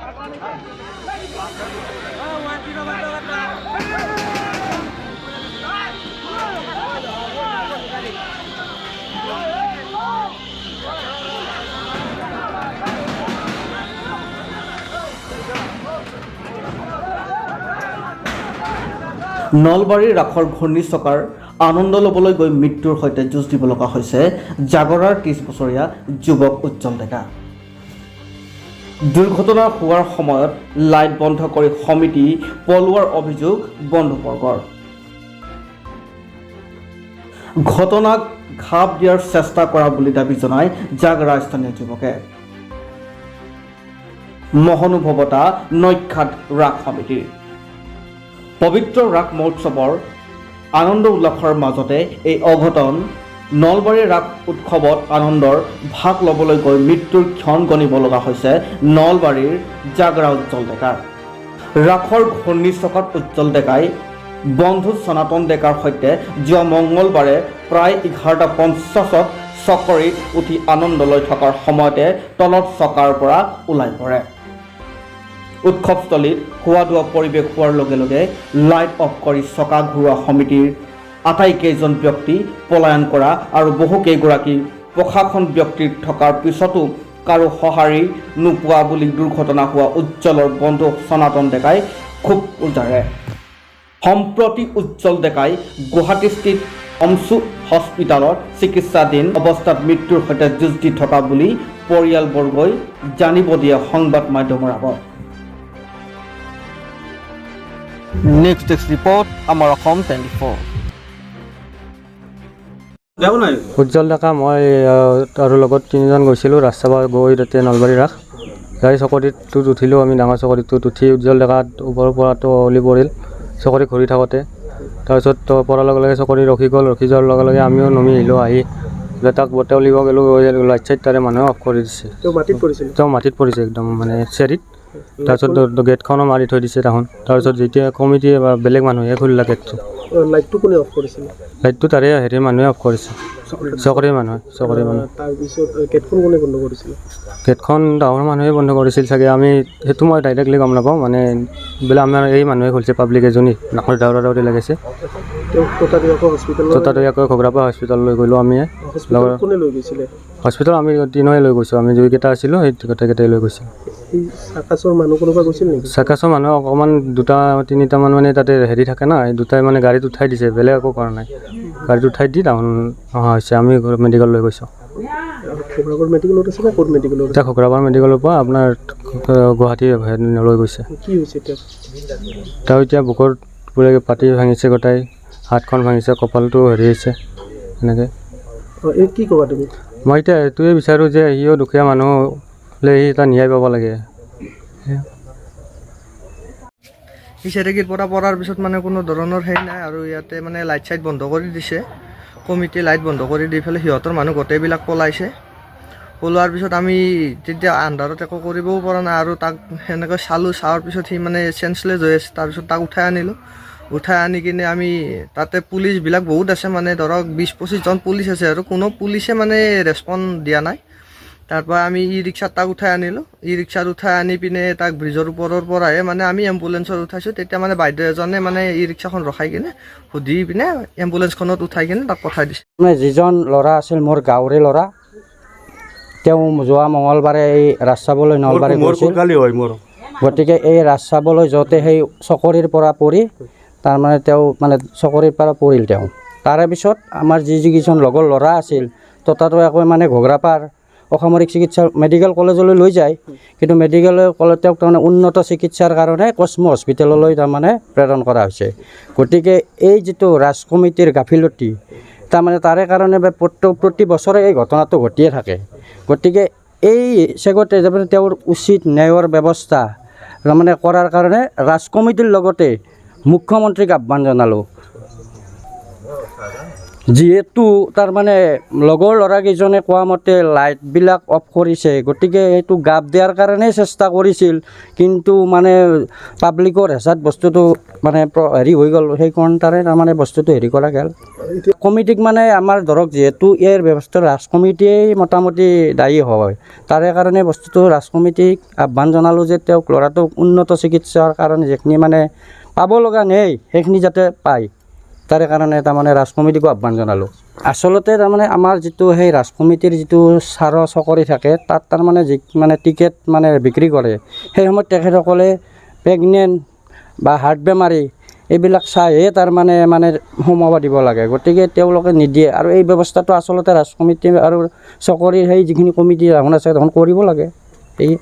নলবাৰীৰ ৰাসৰ ঘূৰ্ণিচকাৰ আনন্দ ল'বলৈ গৈ মৃত্যুৰ সৈতে যুঁজ দিব লগা হৈছে জাগৰাৰ 30 বছৰীয়া যুৱক উজ্জ্বল ডেকা। দুৰ্ঘটনা হোৱাৰ সময়ত লাইট বন্ধ কৰি সমিতি পলোৱাৰ অভিযোগ বন্ধুবৰ্গৰ। ঘটনাক ঘাপ দিয়াৰ চেষ্টা কৰা বুলি দাবী জনায় জাগৰা স্থানীয় যুৱকে। মহানুভৱতা নৈখাত ৰাস সমিতিৰ। পবিত্ৰ ৰাস মহোৎসৱৰ আনন্দ উল্লাসৰ মাজতে এই অঘটন। নলবাৰীৰ ৰাস উৎসৱত আনন্দৰ ভাগ ল'বলৈ গৈ মৃত্যুৰ ক্ষণ গণিব লগা হৈছে নলবাৰীৰ জাগৰা উজ্জ্বল ডেকাৰ। ৰাসৰ ঘূৰ্ণিচকাত উজ্জ্বল ডেকাই বন্ধু সনাতন ডেকাৰ সৈতে যোৱা মঙলবাৰে প্ৰায় 11:50 চকৰিত উঠি আনন্দ লৈ থকাৰ সময়তে তলত চকাৰ পৰা ওলাই পৰে। উৎসৱস্থলীত খোৱা দোৱা পৰিৱেশ হোৱাৰ লগে লগে লাইট অফ কৰি চকা ঘূৰোৱা সমিতিৰ আটাইকেইজন ব্যক্তি পলায়ন কৰা আৰু বহুকেইগৰাকী প্ৰশাসন ব্যক্তিৰ থকাৰ পিছতো কাৰো সঁহাৰি নোপোৱা বুলি দুৰ্ঘটনা হোৱা উজ্জ্বলৰ বন্ধু সনাতন ডেকাই খুব উজাৰে। সম্প্ৰতি উজ্জ্বল ডেকাই গুৱাহাটীস্থিত অমছু হস্পিটালত চিকিৎসাধীন অৱস্থাত মৃত্যুৰ সৈতে যুঁজ দি থকা বুলি পৰিয়ালবৰ্গই জানিব দিয়ে সংবাদ মাধ্যমৰ আগত। নেক্সট ডেস্ক ৰিপৰ্ট আমাৰ অসম 24। উজ্জ্বল ডেকা মই আৰু লগত 3জন গৈছিলোঁ ৰাস্তা গৈ তাতে নলবাৰী ৰাস গাড়ী চকৰিটোত উঠিলোঁ। আমি ডাঙৰ চকৰিটোত উঠি উজ্জ্বল ডেকাত ওপৰৰ পৰাতো অলি পৰিল চকৰি ঘূৰি থাকোঁতে। তাৰপিছত পৰাৰ লগে লগে চকৰি ৰখি গ'ল। ৰখি যোৱাৰ লগে লগে আমিও নমি আহিলোঁ। আহি তাক বটাউলিব গ'লোঁ। লাইট চাইট তাৰে মানুহে অফ কৰি দিছে। তেওঁ মাটিত পৰিছে একদম মানে চেৰিত। তাৰপিছত গেটখনো মাৰি থৈ দিছে তাহোন। তাৰপিছত যেতিয়া কমিটিয়ে বা বেলেগ মানুহে খুলিলে গেটটো। লাইটটো কোনে অফ কৰিছিল? লাইটটো তাৰে হেৰি মানুহে অফ কৰিছে। চকৰি মানুহে। তাৰপিছত গেটখন কোনে বন্ধ কৰিছিল? গেটখন ডাঙৰ মানুহে বন্ধ কৰিছিল চাগে। আমি সেইটো মই ডাইৰেক্টলি গম নাপাওঁ। মানে বোলে আমাৰ এই মানুহে খুলিছে পাব্লিক এজনী নাকৰ দাউৰি লাগিছে। ততাতৈয়াকৈ ঘগ্ৰাপাৰা হস্পিটেললৈ গ'লোঁ আমি। কোনে লৈ গৈছিলে? হস্পিটেল আমি 3 লৈ গৈছোঁ। আমি যিকেইটা আছিলোঁ সেই গোটেইকেইটাই লৈ গৈছোঁ। চাকাছৰ মানুহ কোনোবা গৈছিল নেকি? চাকাছৰ মানুহ অকণমান 2-3টামান মানে তাতে হেৰি থাকে না, এই দুটাই মানে গাড়ীত উঠাই দিছে। বেলেগ একো কৰা নাই। গাড়ীত উঠাই দি টাউন অহা হৈছে। আমি মেডিকেল লৈ গৈছোঁ। খগৰাপাৰ মেডিকেলত আছে না ক'ত মেডিকেলত? এতিয়া খগৰাপাৰ মেডিকেলৰ পৰা আপোনাৰ গুৱাহাটী লৈ গৈছে। কি হৈছে এতিয়া? তেওঁ এতিয়া বুকৰ পুৰা পাতি ভাঙিছে গোটাই, হাতখন ভাঙিছে, কপালটো হেৰি হৈছে এনেকৈ। কি ক'বা তুমি? মই এতিয়া এইটোৱে বিচাৰোঁ যে সিও দুখীয়া মানুহ হ'লে সি এটা ন্যায় পাব লাগে। ইচাৰিগিৰ পৰা পৰাৰ পিছত মানে কোনো ধৰণৰ হেৰি নাই আৰু ইয়াতে মানে লাইট চাইট বন্ধ কৰি দিছে। কমিটি লাইট বন্ধ কৰি দি পেলাই সিহঁতৰ মানুহ গোটেইবিলাক পলাইছে। পলোৱাৰ পিছত আমি তেতিয়া আন্ধাৰত একো কৰিবও পৰা নাই আৰু তাক সেনেকৈ চোৱাৰ পিছত সি মানে চেঞ্চলেছ হৈ আছে। তাৰপিছত তাক উঠাই আনিলোঁ। উঠাই আনি কিনে আমি তাতে পুলিচবিলাক বহুত আছে, মানে ধৰক 20-25জন পুলিচ আছে আৰু কোনো পুলিচে মানে ৰেছপন্স দিয়া নাই। তাৰপৰা আমি ই ৰিক্সাত তাক উঠাই আনিলোঁ। ই ৰিক্সাত উঠাই আনি পিনে তাক ব্ৰিজৰ ওপৰৰ পৰাহে মানে আমি এম্বুলেঞ্চত উঠাইছোঁ। তেতিয়া মানে বাইদেউ এজনে মানে ই ৰিক্সাখন ৰখাই কিনে সুধি পিনে এম্বুলেঞ্চখনত উঠাই কিনে তাক পঠাই দিছে। যিজন ল'ৰা আছিল মোৰ গাঁৱৰে ল'ৰা, তেওঁ যোৱা মঙলবাৰে এই ৰাস চাবলৈ নলবাৰী গৈছিল। গতিকে এই ৰাস চাবলৈ যাওঁতে সেই চকৰিৰ পৰা পৰি তাৰমানে তেওঁ মানে চকৰিৰ পৰা পৰিল তেওঁ। তাৰে পিছত আমাৰ যিকেইজন লগৰ ল'ৰা আছিল ততাতৈয়াকৈ মানে ঘগ্ৰাপাৰ অসামৰিক চিকিৎসা মেডিকেল কলেজলৈ লৈ যায়। কিন্তু মেডিকেল কলেজ তেওঁক তাৰমানে উন্নত চিকিৎসাৰ কাৰণে কসমো হস্পিটেললৈ তাৰমানে প্ৰেৰণ কৰা হৈছে। গতিকে এই যিটো ৰাজ কমিটিৰ গাফিলতি তাৰমানে তাৰে কাৰণে প্ৰতি বছৰে এই ঘটনাটো ঘটিয়ে থাকে। গতিকে এই চেগতে তাৰমানে তেওঁৰ উচিত ন্যায়ৰ ব্যৱস্থা তাৰমানে কৰাৰ কাৰণে ৰাজ কমিটিৰ লগতে মুখ্যমন্ত্ৰীক আহ্বান জনালোঁ যিহেতু তাৰমানে লগৰ ল'ৰাকেইজনে কোৱা মতে লাইটবিলাক অফ কৰিছে, গতিকে এইটো গাপ দিয়াৰ কাৰণেই চেষ্টা কৰিছিল, কিন্তু মানে পাব্লিকৰ হেঁচাত বস্তুটো মানে হেৰি হৈ গ'ল, সেইকাৰণে তাৰমানে বস্তুটো হেৰি কৰা গ'ল। কমিটিক মানে আমাৰ ধৰক যিহেতু ইয়াৰ ব্যৱস্থা ৰাজ কমিটিয়েই মোটামুটি দায়ী হয়, তাৰে কাৰণে বস্তুটো ৰাজ কমিটিক আহ্বান জনালোঁ যে তেওঁক ল'ৰাটোক উন্নত চিকিৎসাৰ কাৰণে যিখিনি মানে পাব লগা নেই সেইখিনি যাতে পায়, তাৰে কাৰণে তাৰমানে ৰাজ কমিটিকো আহ্বান জনালোঁ। আচলতে তাৰমানে আমাৰ যিটো সেই ৰাজ কমিটিৰ যিটো চাৰৰ চকৰি থাকে, তাত তাৰমানে যি মানে টিকেট মানে বিক্ৰী কৰে, সেই সময়ত তেখেতসকলে প্ৰেগনেণ্ট বা হাৰ্ট বেমাৰী এইবিলাক চাইহে তাৰমানে সোমাব দিব লাগে, গতিকে তেওঁলোকে নিদিয়ে। আৰু এই ব্যৱস্থাটো আচলতে ৰাজ কমিটি আৰু চকৰিৰ সেই যিখিনি কমিটি ৰাখোন আছে তখন কৰিব লাগে। এই